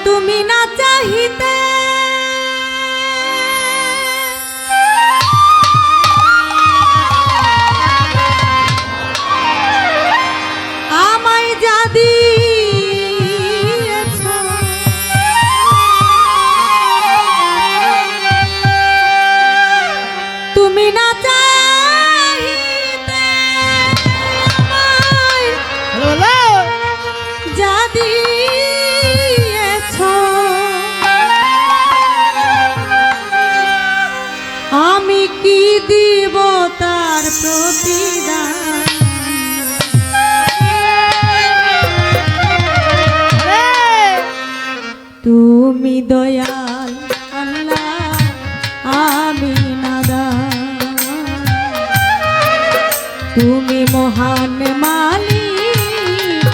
তুমি না চাহিতে আমায় যা দিয়েছ তুমি না চাহিতে আমায় যা আমি কি দিব তার প্রতিদান তুমি দয়াল আল্লাহ আমি নাদান তুমি মহান মালিক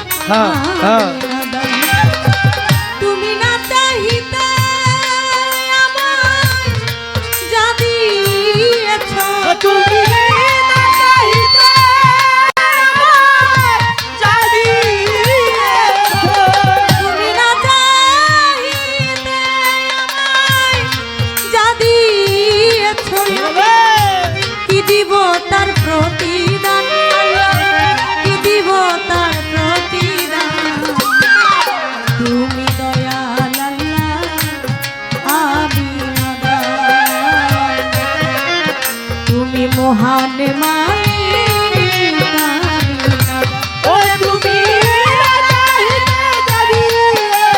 তুমি না চাহিতে তুমি না চাহিতে যা দিয়েছ তুমি না চাহিতে যা দিয়েছ কি দিব তার প্রতিদান কি দিব তার প্রতিদান তুমি দয়াল আল্লাহ আমি তুমি মহান মালিক ও তুমি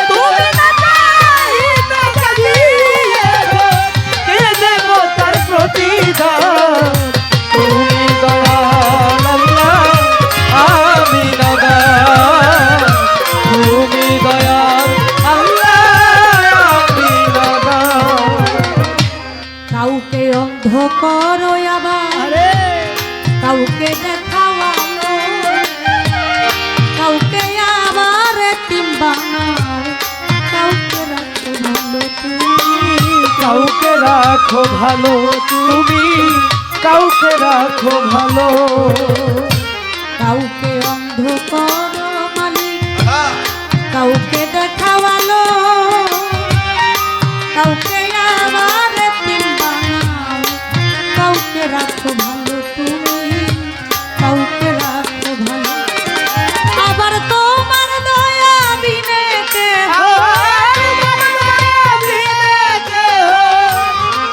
তুমি না চাহিতে কে দেব তার প্রতিদান তুমি দয়াল আল্লাহ আমি নাদান তুমি দয়াল আল্লাহ আমি নাদান কাউকে অন্ধ করো আবার কাউকে দেখাওয়ালো কাউকে আবার এতিম বানাও কাউকে রাখো ভালো কাউকে রাখো ভালো কাউকে অন্ধ করো মালিক কাউকে দেখাওয়ালো কাউকে আবার এতিম বানাও কাউকে রাখো ভালো তুমি কাউকে রাখো ভালো আবার তোমার দয়া বিনে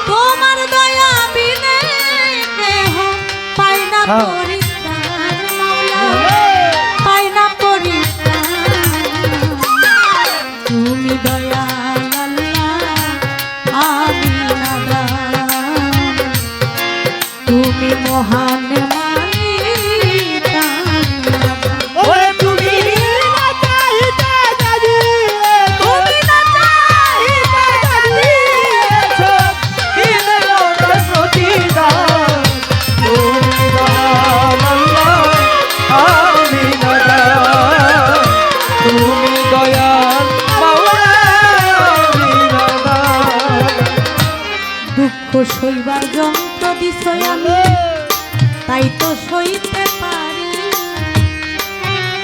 তোমার দয়া বিনে পাই না পরিত্রাণ মাওলা পাই না পরিত্রাণ তুমি দয়াল আল্লাহ আমি নাদান তুমি মহান মালিক তুমি না চাহিতে তুমি না চাহিতে কি দেব তার প্রতিদান তুমি দয়াল আল্লাহ আমি নাদান তুমি দয়াল মাওলা আমি নাদান দুঃখ সইবার যন্ত্র দিছ আমি তাই তো সইতে পারি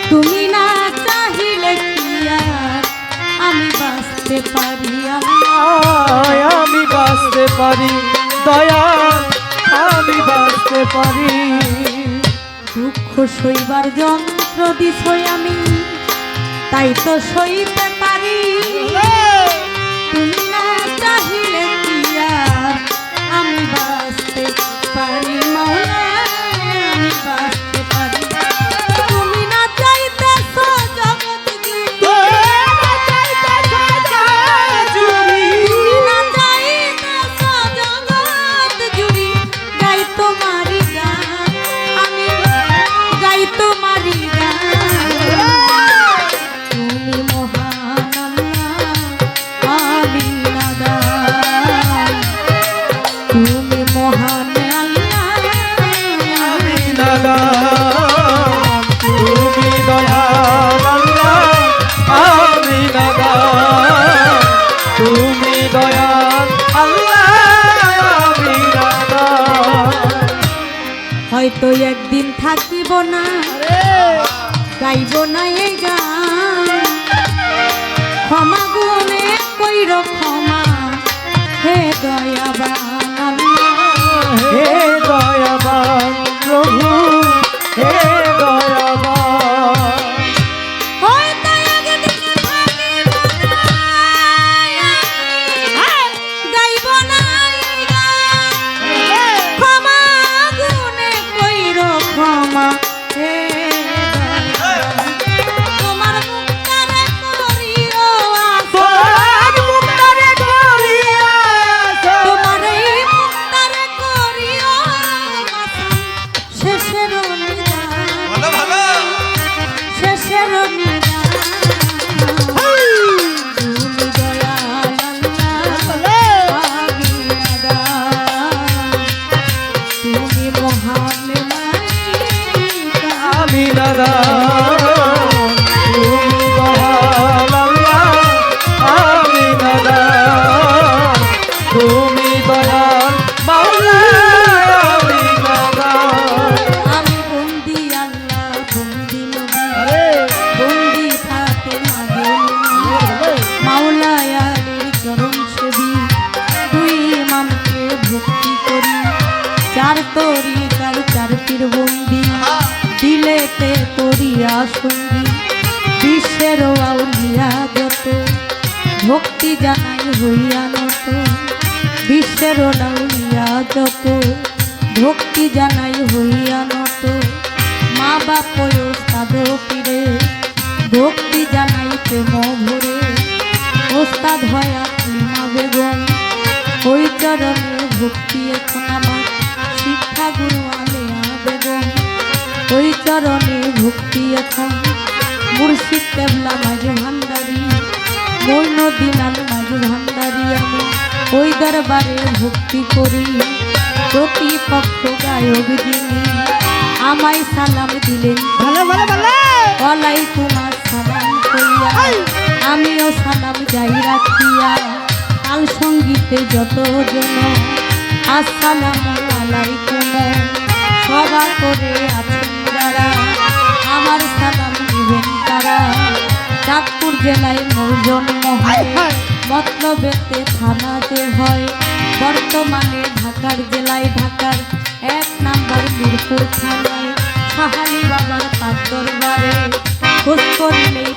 তুমি না চাহিলে কি আর আমি বাঁচতে পারি আমি বাঁচতে পারি দয়াল আমি বাঁচতে পারি দুঃখ সইবার যন্ত্র দিছ আমি তাই তো সইতে পারি তুমি না চাহিলে কি আর আমি বাঁচতে পারি মাওলা আমি বাঁচতে পারি তুমি না চাইতেছ জগৎ জুড়ি তুমি না চাইতেছ জগৎ জুড়ি গাই তোমারি গান আমি গাই তোমারি গান তুমি মহান আল্লাহ আমি নাদান তুমি মহান আল্লাহ আমি নাদান তুমি দয়াল আল্লাহ আমি নাদান তুমি দয়াল আল্লাহ আমি নাদান হয়তো একদিন থাকিব না গাইব না এই গান ক্ষমা গুণে কইর ক্ষমা হে দয়াবান আল্লাহ হে দয়াবান প্রভু হে দয়াবান হয়তো একদিন থাকিব না, গাইব না এই গান ক্ষমা গুণে কইর ক্ষমা হে দয়াবান। তোমার মুক্তারে করিও আশা, মুক্তারে করিয়া তোমার এই মুক্তারে করিও আশা। শেষের নিদান, শেষের নিদান। তুমি দয়াল আল্লাহ আমি নাদান তুমি মহান মালিক আমি নাদান তুমি দয়াল আল্লাহ আমি নাদান তুমি দয়াল মাওলা আমি নাদান আমি বন্দি আল্লাহ বন্দি নবী আরে বন্দি থাকে মাঝে মাওলায় আলীর চরণ সেবী দুই ইমামকে ভক্তি করি চার তরিকার চার পীর বন্দি দিলেতে করিয়া সঙ্গী বিশ্বের আউলিয়া যত ভক্তি জানাই হইয়া নত বিশ্বের আউলিয়া যত ভক্তি জানাই হইয়া নত মা বাপ ওস্তাদ পীরে ভক্তি জানাই প্রেম ভরে ওস্তাদ হয়া লিমা বেগম ওই চরণে ভক্তি এখন আমার শিক্ষা গুরু আলেয়া বেগম ওই চরণে ভক্তি এখন মুর্শিদ কেবলা মাঝে ভান্ডারি মৈনদ্দিন আল মাঝে ভান্ডারি আমি ওই দরবারে ভক্তি করি প্রতিপক্ষ গায়ক যিনি আমায় সালাম দিলেন ভালো ভালো ভালো ওয়ালাইকুম আসসালাম কইয়া আমিও সালাম যাই রাখিয়া কাল সঙ্গীতে যত জন আসসালামু আলাইকুম সবার করে আছেন যারা আমার সালাম দিবেন তারা চাঁদপুর জেলায় মোর জন্ম হয় মতলবেতে থানা যে হয় বর্তমানে ঢাকার জেলায় ঢাকার 1 নম্বর মিরপুর থানায় সাহালি বাবার তার দরবারে খোঁজ করলেই